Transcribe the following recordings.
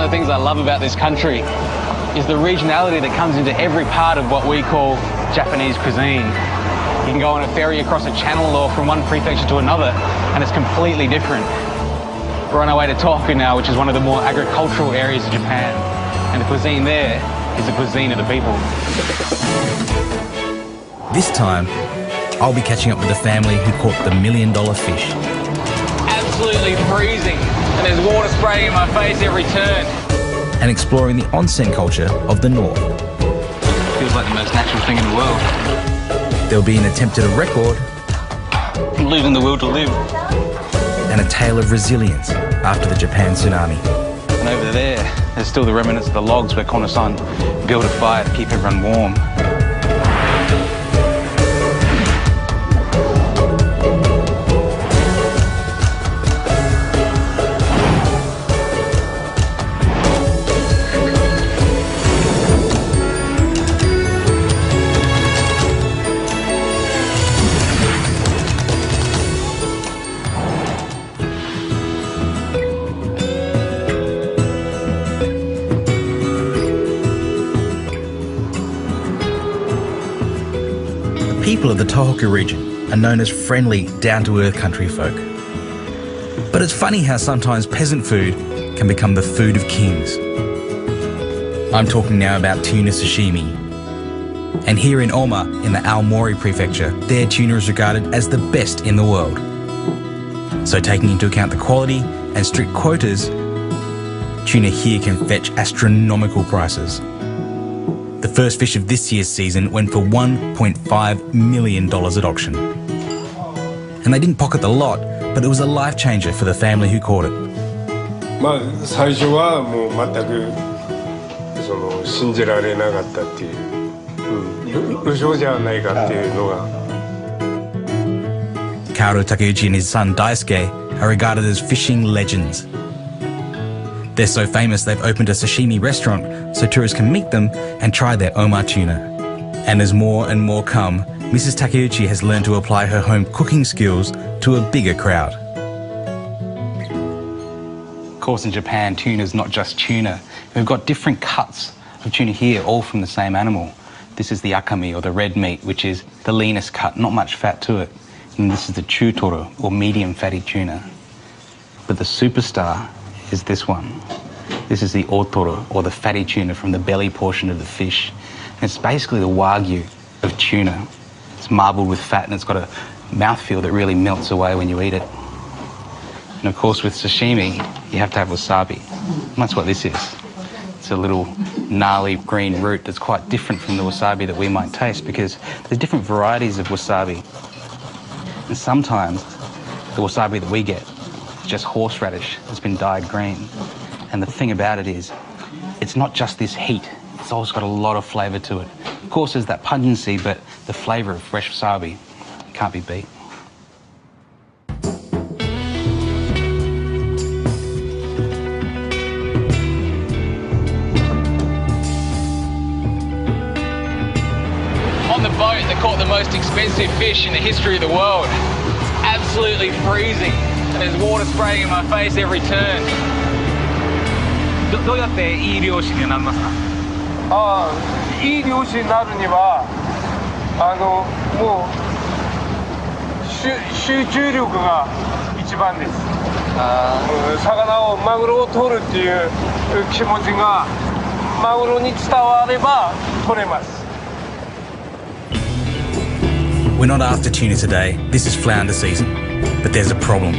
of the things I love about this country is the regionality that comes into every part of what we call Japanese cuisine. You can go on a ferry across a channel or from one prefecture to another, and it's completely different. We're on our way to Tohoku now, which is one of the more agricultural areas of Japan, and the cuisine there is the cuisine of the people. This time, I'll be catching up with the family who caught the $1 million fish. Absolutely freezing, and there's water spraying in my face every turn. And exploring the onsen culture of the north. Feels like the most natural thing in the world. There'll be an attempt at a record. Living the will to live. And a tale of resilience after the Japan tsunami. And over there's still the remnants of the logs where Kono-san built a fire to keep everyone warm. People of the Tohoku region are known as friendly, down-to-earth country folk. But it's funny how sometimes peasant food can become the food of kings. I'm talking now about tuna sashimi. And here in Oma, in the Aomori prefecture, their tuna is regarded as the best in the world. So taking into account the quality and strict quotas, tuna here can fetch astronomical prices. The first fish of this year's season went for $1.5 million at auction. And they didn't pocket the lot, but it was a life changer for the family who caught it. まあ最初はもう全く信じられなかったっていう、嘘じゃないかっていうのが。Kaoru Takeuchi and his son Daisuke are regarded as fishing legends. They're so famous they've opened a sashimi restaurant so tourists can meet them and try their Oma tuna. And as more and more come, Mrs. Takeuchi has learned to apply her home cooking skills to a bigger crowd. Of course, in Japan, tuna is not just tuna. We've got different cuts of tuna here, all from the same animal. This is the akami, or the red meat, which is the leanest cut, not much fat to it. And this is the chutoro, or medium fatty tuna. But the superstar is this one. This is the otoro, or the fatty tuna from the belly portion of the fish. And it's basically the wagyu of tuna. It's marbled with fat and it's got a mouthfeel that really melts away when you eat it. And of course with sashimi, you have to have wasabi. And that's what this is. It's a little gnarly green root that's quite different from the wasabi that we might taste because there's different varieties of wasabi. And sometimes the wasabi that we get is just horseradish that's been dyed green. And the thing about it is, it's not just this heat, it's also got a lot of flavour to it. Of course there's that pungency, but the flavour of fresh wasabi can't be beat. On the boat, they caught the most expensive fish in the history of the world. It's absolutely freezing, and there's water spraying in my face every turn. どうやっていい漁師になりますか？いい漁師になるにはもう集中力が一番です。魚をマグロを取るっていう気持ちがマグロに伝われば取れます。We're not after tuna today. This is flounder season, but there's a problem.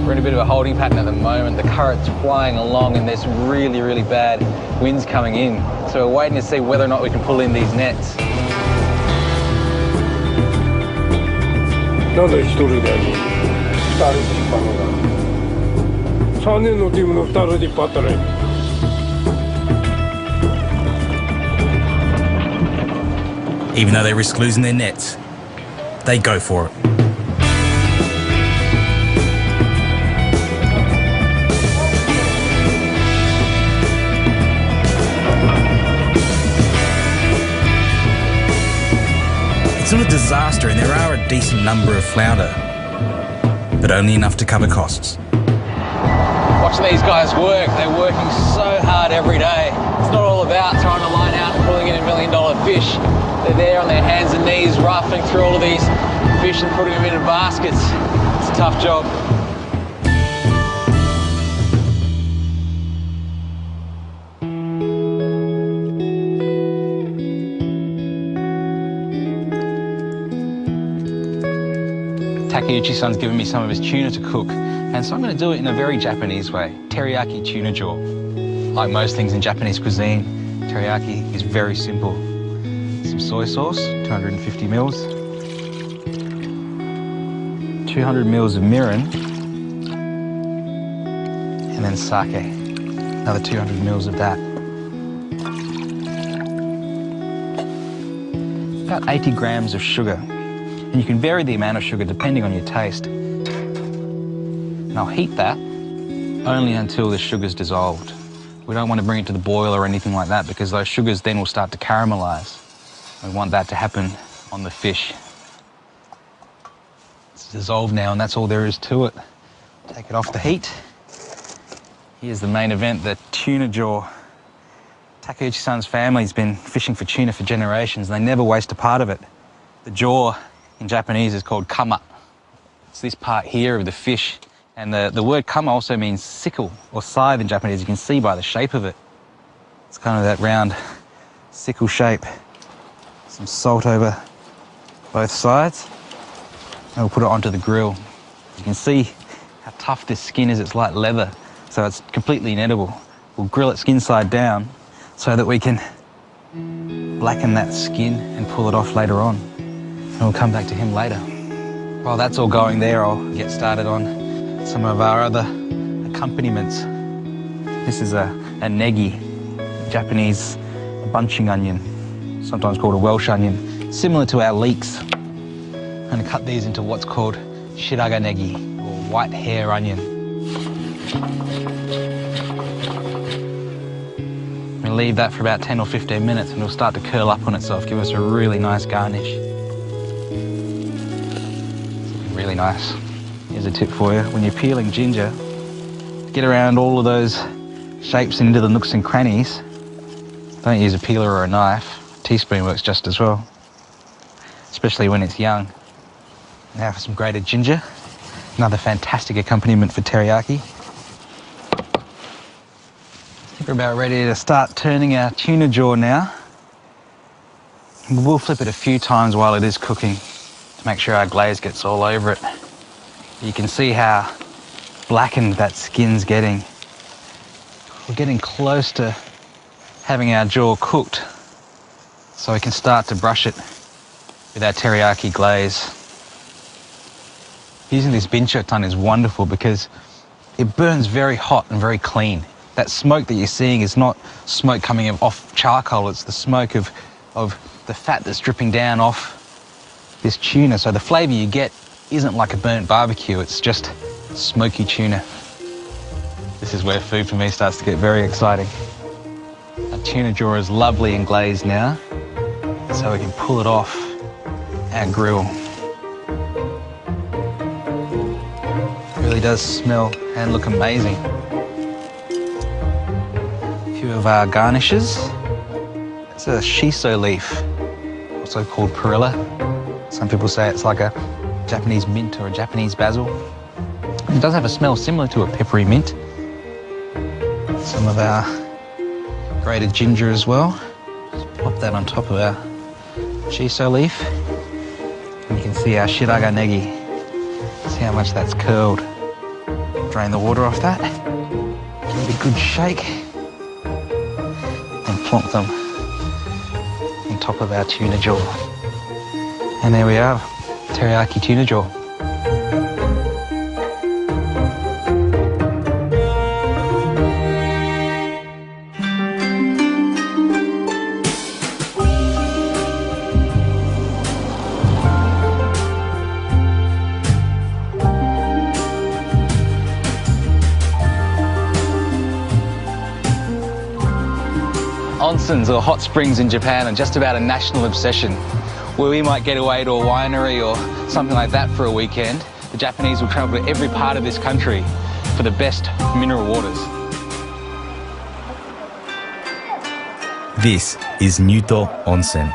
We're in a bit of a holding pattern at the moment. The current's flying along and there's really, really bad winds coming in. So we're waiting to see whether or not we can pull in these nets. なんで一人で2人で引っ張るのだ。3人のチームの2人で引っ張ったらいい。Even though they risk losing their nets, they go for it. It's not a disaster and there are a decent number of flounder, but only enough to cover costs. Watching these guys work, they're working so hard every day. It's not all about throwing a line out and pulling in $1 million fish. They're there on their hands and knees, rafting through all of these fish and putting them into baskets. It's a tough job. Takeuchi-san's given me some of his tuna to cook, and so I'm going to do it in a very Japanese way. Teriyaki tuna jaw. Like most things in Japanese cuisine, teriyaki is very simple. Some soy sauce, 250 mils. 200 mils of mirin. And then sake, another 200 mils of that. About 80 grams of sugar. And you can vary the amount of sugar depending on your taste. And I'll heat that only until the sugar's dissolved. We don't want to bring it to the boil or anything like that because those sugars then will start to caramelize. We want that to happen on the fish. It's dissolved now and that's all there is to it. Take it off the heat. Here's the main event, the tuna jaw. Takeuchi-san's family's been fishing for tuna for generations and they never waste a part of it. The jaw in Japanese is called kama. It's this part here of the fish. And the word kama also means sickle or scythe in Japanese. You can see by the shape of it. It's kind of that round sickle shape. Some salt over both sides. And we'll put it onto the grill. You can see how tough this skin is. It's like leather, so it's completely inedible. We'll grill it skin side down so that we can blacken that skin and pull it off later on. And we'll come back to him later. While that's all going there, I'll get started on some of our other accompaniments. This is a negi, Japanese bunching onion, sometimes called a Welsh onion, similar to our leeks. I'm going to cut these into what's called shiraga negi, or white hair onion. I'm going to leave that for about 10 or 15 minutes and it'll start to curl up on itself, give us a really nice garnish. Really nice. Here's a tip for you. When you're peeling ginger, get around all of those shapes and into the nooks and crannies. Don't use a peeler or a knife. A teaspoon works just as well, especially when it's young. Now for some grated ginger. Another fantastic accompaniment for teriyaki. I think we're about ready to start turning our tuna jaw now. We'll flip it a few times while it is cooking to make sure our glaze gets all over it. You can see how blackened that skin's getting. We're getting close to having our jaw cooked, so we can start to brush it with our teriyaki glaze. Using this binchotan is wonderful because it burns very hot and very clean. That smoke that you're seeing is not smoke coming off charcoal, it's the smoke of the fat that's dripping down off this tuna. So the flavour you get isn't like a burnt barbecue, it's just smoky tuna. This is where food for me starts to get very exciting. Our tuna jaw is lovely and glazed now, so we can pull it off our grill. It really does smell and look amazing. A few of our garnishes. It's a shiso leaf, also called perilla. Some people say it's like a Japanese mint or a Japanese basil. It does have a smell similar to a peppery mint. Some of our grated ginger as well. Just pop that on top of our shiso leaf. And you can see our shiraga negi. See how much that's curled. Drain the water off that. Give it a good shake. And plonk them on top of our tuna jaw. And there we are, teriyaki tuna jaw. Onsens, or hot springs in Japan, are just about a national obsession. Where we might get away to a winery or something like that for a weekend, the Japanese will travel to every part of this country for the best mineral waters. This is Nyuto Onsen.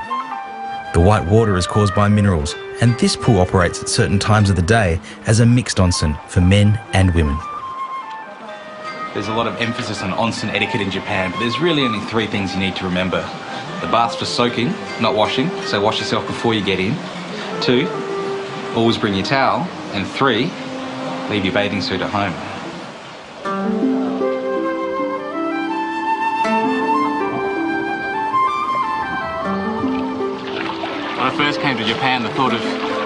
The white water is caused by minerals, and this pool operates at certain times of the day as a mixed onsen for men and women. There's a lot of emphasis on onsen etiquette in Japan, but there's really only 3 things you need to remember. The bath's for soaking, not washing, so wash yourself before you get in. 2, always bring your towel. And 3, leave your bathing suit at home. When I first came to Japan, the thought of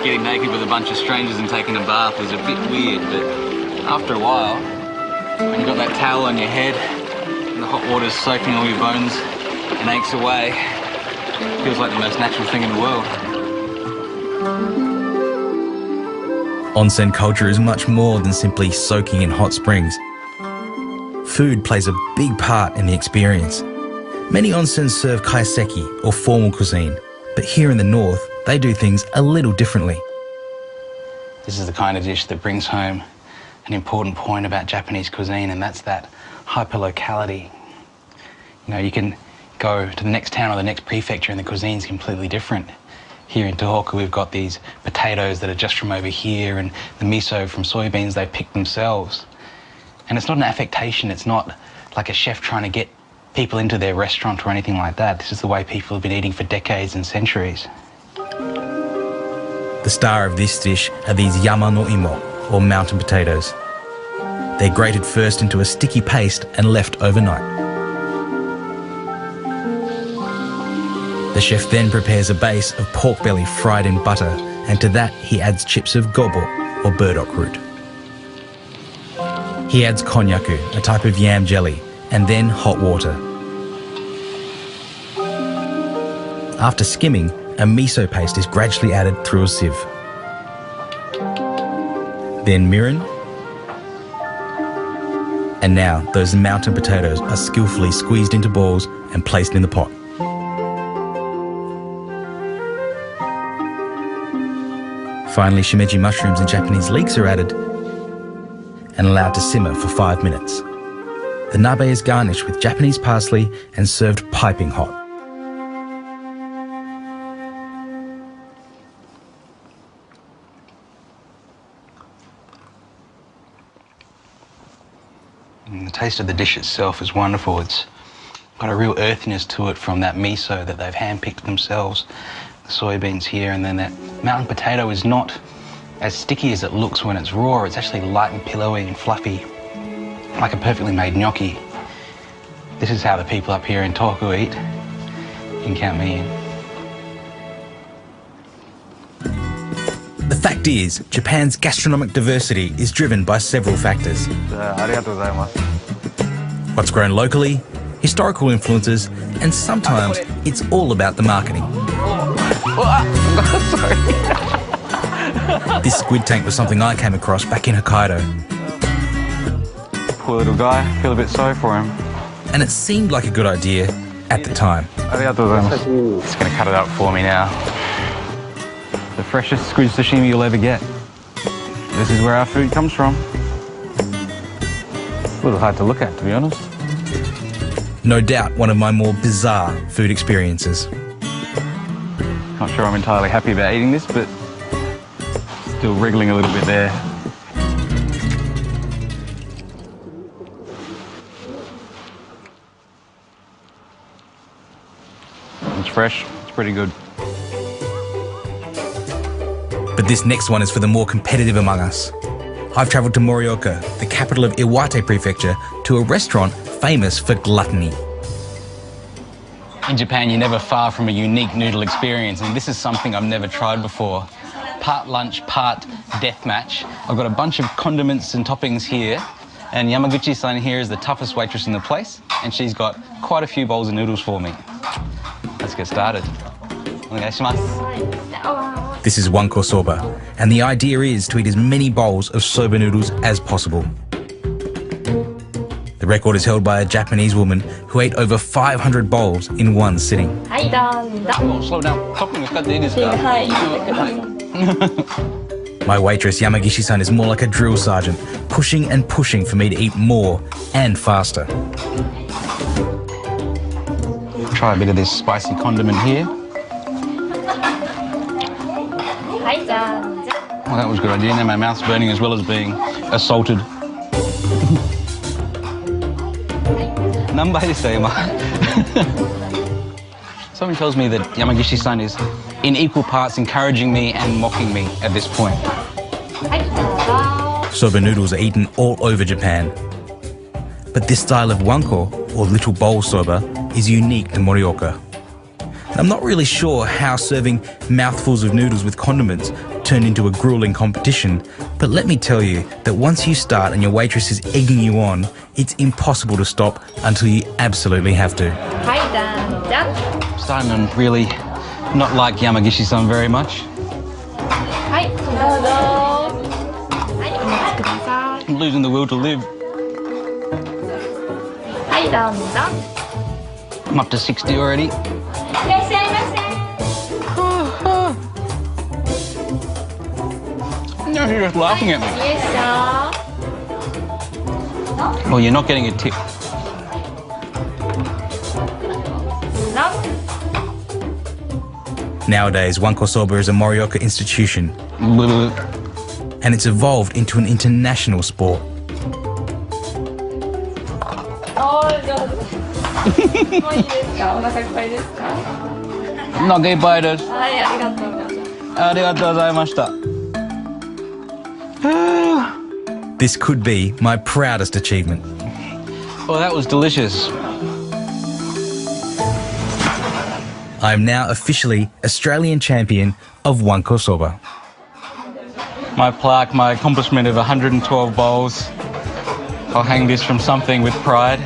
getting naked with a bunch of strangers and taking a bath was a bit weird, but after a while, when you've got that towel on your head and the hot water's soaking all your bones and aches away, it feels like the most natural thing in the world. Onsen culture is much more than simply soaking in hot springs. Food plays a big part in the experience. Many onsens serve kaiseki or formal cuisine, but here in the north, they do things a little differently. This is the kind of dish that brings home an important point about Japanese cuisine, and that's that hyperlocality. You know, you can go to the next town or the next prefecture and the cuisine's completely different. Here in Tohoku, we've got these potatoes that are just from over here and the miso from soybeans they've picked themselves. And it's not an affectation, it's not like a chef trying to get people into their restaurant or anything like that. This is the way people have been eating for decades and centuries. The star of this dish are these yama no imo, or mountain potatoes. They're grated first into a sticky paste and left overnight. The chef then prepares a base of pork belly fried in butter, and to that he adds chips of gobo, or burdock root. He adds konnyaku, a type of yam jelly, and then hot water. After skimming, a miso paste is gradually added through a sieve. Then mirin. And now those mountain potatoes are skillfully squeezed into balls and placed in the pot. Finally, shimeji mushrooms and Japanese leeks are added and allowed to simmer for 5 minutes. The nabe is garnished with Japanese parsley and served piping hot. And the taste of the dish itself is wonderful. It's got a real earthiness to it from that miso that they've handpicked themselves, the soybeans here, and then that mountain potato is not as sticky as it looks when it's raw. It's actually light and pillowy and fluffy, like a perfectly made gnocchi. This is how the people up here in Tohoku eat. You can count me in. The fact is, Japan's gastronomic diversity is driven by several factors. What's grown locally, historical influences, and sometimes it's all about the marketing. This squid tank was something I came across back in Hokkaido. Poor little guy, I feel a bit sorry for him. And it seemed like a good idea at the time. It's going to cut it up for me now. The freshest squid sashimi you'll ever get. This is where our food comes from. A little hard to look at, to be honest. No doubt one of my more bizarre food experiences. Not sure I'm entirely happy about eating this, but still wriggling a little bit there. It's fresh, it's pretty good. But this next one is for the more competitive among us. I've travelled to Morioka, the capital of Iwate Prefecture, to a restaurant famous for gluttony. In Japan, you're never far from a unique noodle experience, and this is something I've never tried before. Part lunch, part deathmatch. I've got a bunch of condiments and toppings here, and Yamaguchi-san here is the toughest waitress in the place, and she's got quite a few bowls of noodles for me. Let's get started. This is wanko soba, and the idea is to eat as many bowls of soba noodles as possible. The record is held by a Japanese woman who ate over 500 bowls in one sitting. Slow down. My waitress Yamagishi-san is more like a drill sergeant, pushing and pushing for me to eat more and faster. Try a bit of this spicy condiment here. Well, that was a good idea. Now my mouth's burning as well as being assaulted. Something tells me that Yamagishi-san is in equal parts encouraging me and mocking me at this point. Soba noodles are eaten all over Japan. But this style of wanko, or little bowl soba, is unique to Morioka. And I'm not really sure how serving mouthfuls of noodles with condiments turned into a grueling competition, but let me tell you that once you start and your waitress is egging you on, it's impossible to stop until you absolutely have to. I'm starting to really not like Yamagishi-san very much. I'm losing the will to live. I'm up to 60 already. No, you're just laughing at me. Well, you're not getting a tip. Nowadays, wanko soba is a Morioka institution, and it's evolved into an international sport. This could be my proudest achievement. Well, that was delicious. I am now officially Australian champion of wanko soba. My plaque, my accomplishment of 112 bowls. I'll hang this from something with pride.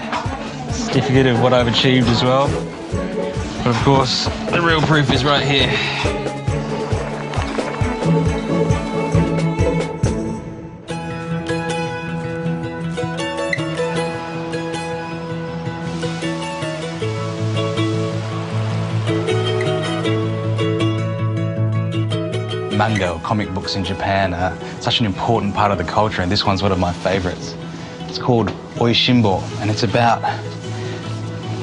Certificate of what I've achieved as well. But of course, the real proof is right here. Manga or comic books in Japan are such an important part of the culture, and this one's one of my favourites. It's called Oishimbo, and it's about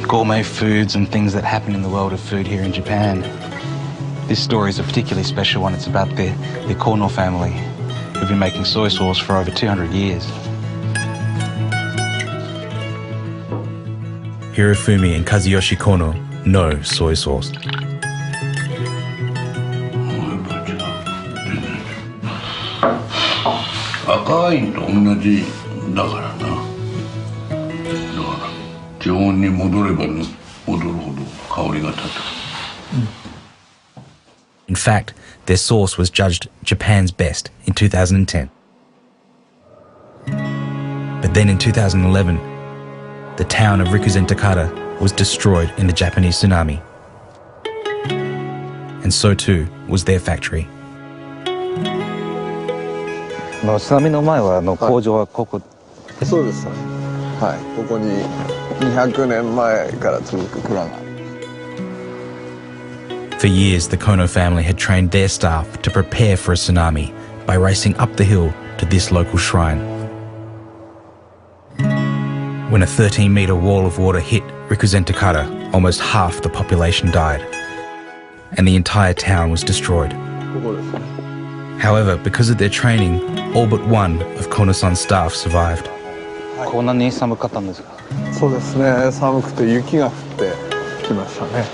gourmet foods and things that happen in the world of food here in Japan. This story is a particularly special one. It's about the Kono family, who've been making soy sauce for over 200 years. Hirofumi and Kazuyoshi Kono know soy sauce. In fact, their sauce was judged Japan's best in 2010. But then in 2011, the town of Rikuzen Takata was destroyed in the Japanese tsunami. And so too was their factory. 津波の前は工場はここ。そうです。はい。ここに200年前から続く蔵が。For years, the Kono family had trained their staff to prepare for a tsunami by racing up the hill to this local shrine. When a 13-metre wall of water hit Rikuzen Takata, almost half the population died, and the entire town was destroyed. However, because of their training, all but one of Kono-san's staff survived. こんなに寒かったんですか？そうですね。寒くて雪が降ってきましたね。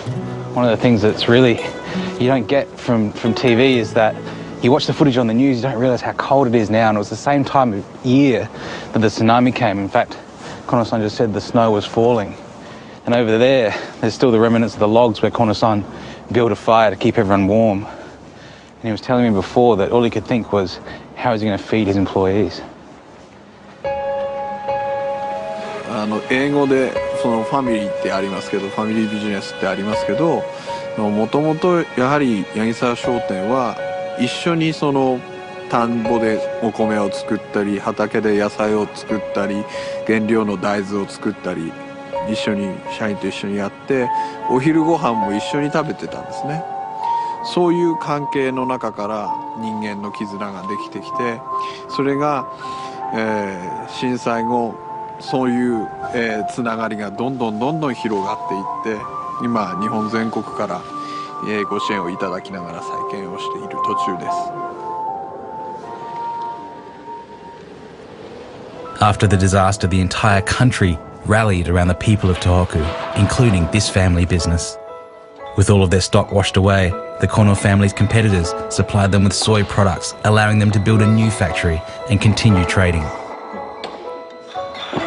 One of the things that's really you don't get from TV is that you watch the footage on the news, you don't realise how cold it is now, and it was the same time of year that the tsunami came. In fact, Kono-san just said the snow was falling. And over there's still the remnants of the logs where Kono-san built a fire to keep everyone warm. And he was telling me before that all he could think was, how is he going to feed his employees? 英語でそのファミリーってありますけど、ファミリービジネスってありますけど、もともとやはり八木沢商店は一緒にその田んぼでお米を作ったり、畑で野菜を作ったり、原料の大豆を作ったり、一緒に社員と一緒にやって、お昼ご飯も一緒に食べてたんですね。そういう関係の中から人間の絆ができてきて、それが、震災後そういう、つながりがどんどん広がっていって、今日本全国から、ご支援をいただきながら再建をしている途中です。After the disaster, the entire country rallied around the people of Tohoku, including this family business. With all of their stock washed away, the Kono family's competitors supplied them with soy products, allowing them to build a new factory and continue trading.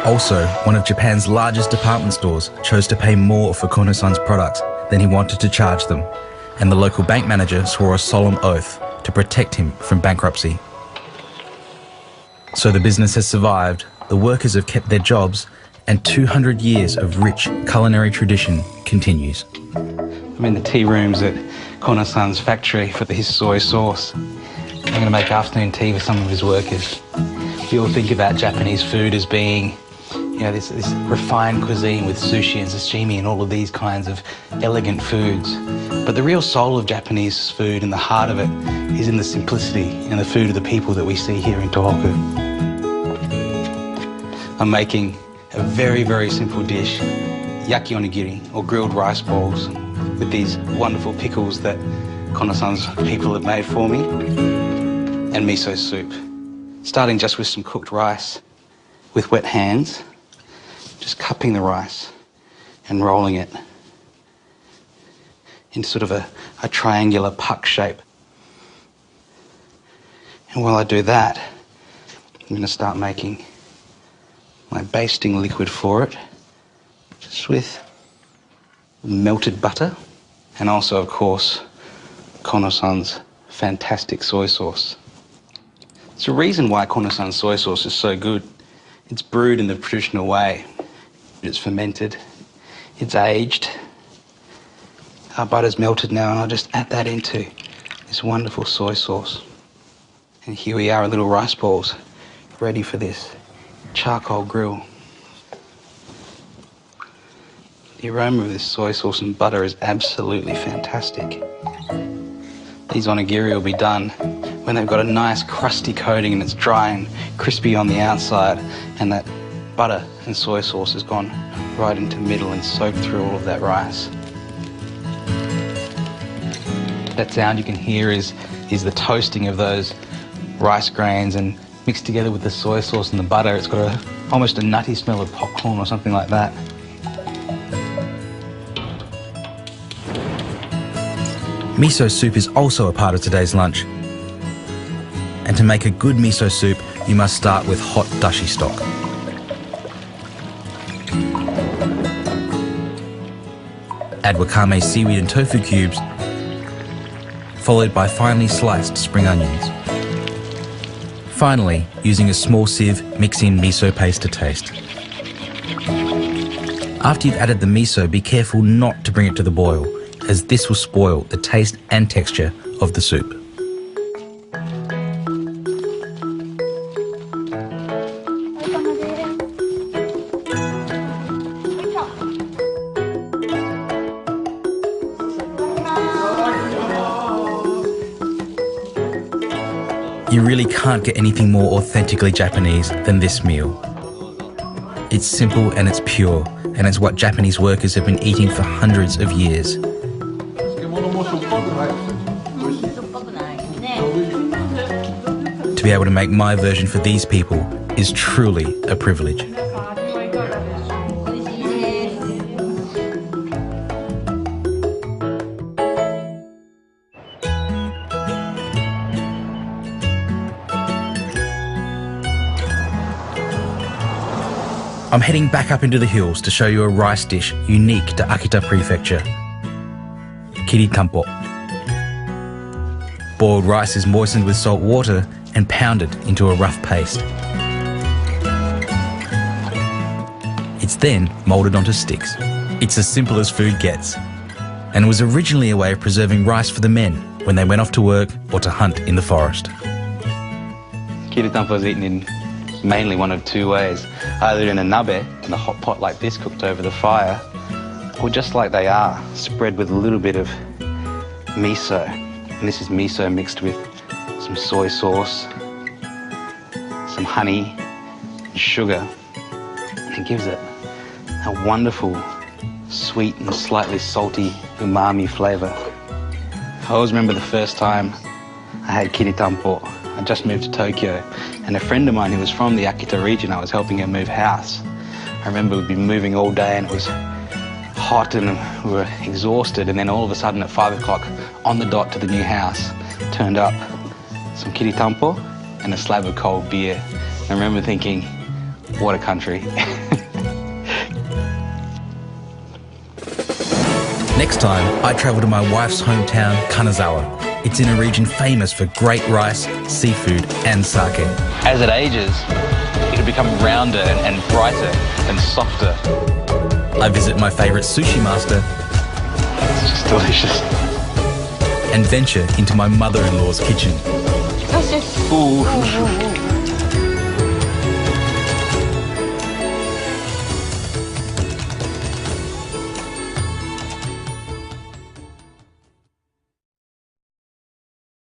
Also, one of Japan's largest department stores chose to pay more for Kono-san's products than he wanted to charge them, and the local bank manager swore a solemn oath to protect him from bankruptcy. So the business has survived, the workers have kept their jobs, and 200 years of rich culinary tradition continues. I'm in the tea rooms at Kono-san's factory for his soy sauce. I'm going to make afternoon tea with some of his workers. We all think about Japanese food as being, you know, this refined cuisine with sushi and sashimi and all of these kinds of elegant foods. But the real soul of Japanese food and the heart of it is in the simplicity and the food of the people that we see here in Tohoku. I'm making a very, very simple dish, yaki onigiri, or grilled rice balls, with these wonderful pickles that Kono-san's people have made for me, and miso soup. Starting just with some cooked rice with wet hands, just cupping the rice and rolling it into sort of a triangular puck shape. And while I do that, I'm going to start making my basting liquid for it, just with melted butter and also, of course, Kono-san's fantastic soy sauce. It's the reason why Kono-san's soy sauce is so good. It's brewed in the traditional way. It's fermented, it's aged. Our butter's melted now, and I'll just add that into this wonderful soy sauce. And here we are, our little rice balls, ready for this charcoal grill. The aroma of this soy sauce and butter is absolutely fantastic. These onigiri will be done when they've got a nice crusty coating and it's dry and crispy on the outside, and that butter and soy sauce has gone right into the middle and soaked through all of that rice. That sound you can hear is the toasting of those rice grains, and mixed together with the soy sauce and the butter, it's got almost a nutty smell of popcorn or something like that. Miso soup is also a part of today's lunch. And to make a good miso soup, you must start with hot dashi stock. Add wakame seaweed and tofu cubes, followed by finely sliced spring onions. Finally, using a small sieve, mix in miso paste to taste. After you've added the miso, be careful not to bring it to the boil, as this will spoil the taste and texture of the soup. You really can't get anything more authentically Japanese than this meal. It's simple and it's pure, and it's what Japanese workers have been eating for hundreds of years. To be able to make my version for these people is truly a privilege. I'm heading back up into the hills to show you a rice dish unique to Akita Prefecture. Kiritampo. Boiled rice is moistened with salt water and pounded into a rough paste. It's then moulded onto sticks. It's as simple as food gets, and was originally a way of preserving rice for the men when they went off to work or to hunt in the forest. Kiritampo is eaten in mainly one of two ways, either in a nabe, in a hot pot like this cooked over the fire, or just like they are, spread with a little bit of miso And this is miso mixed with some soy sauce, some honey, and sugar. And it gives it a wonderful, sweet and slightly salty umami flavour. I always remember the first time I had kiritampo. I just moved to Tokyo, and a friend of mine who was from the Akita region, I was helping her move house. I remember we'd been moving all day and it was hot and we were exhausted, and then all of a sudden at 5 o'clock on the dot to the new house turned up some kiritampo and a slab of cold beer. I remember thinking, what a country. Next time, I travel to my wife's hometown, Kanazawa. It's in a region famous for great rice, seafood and sake. As it ages, it'll become rounder and brighter and softer. I visit my favourite sushi master. It's just delicious. And venture into my mother-in-law's kitchen. Ooh.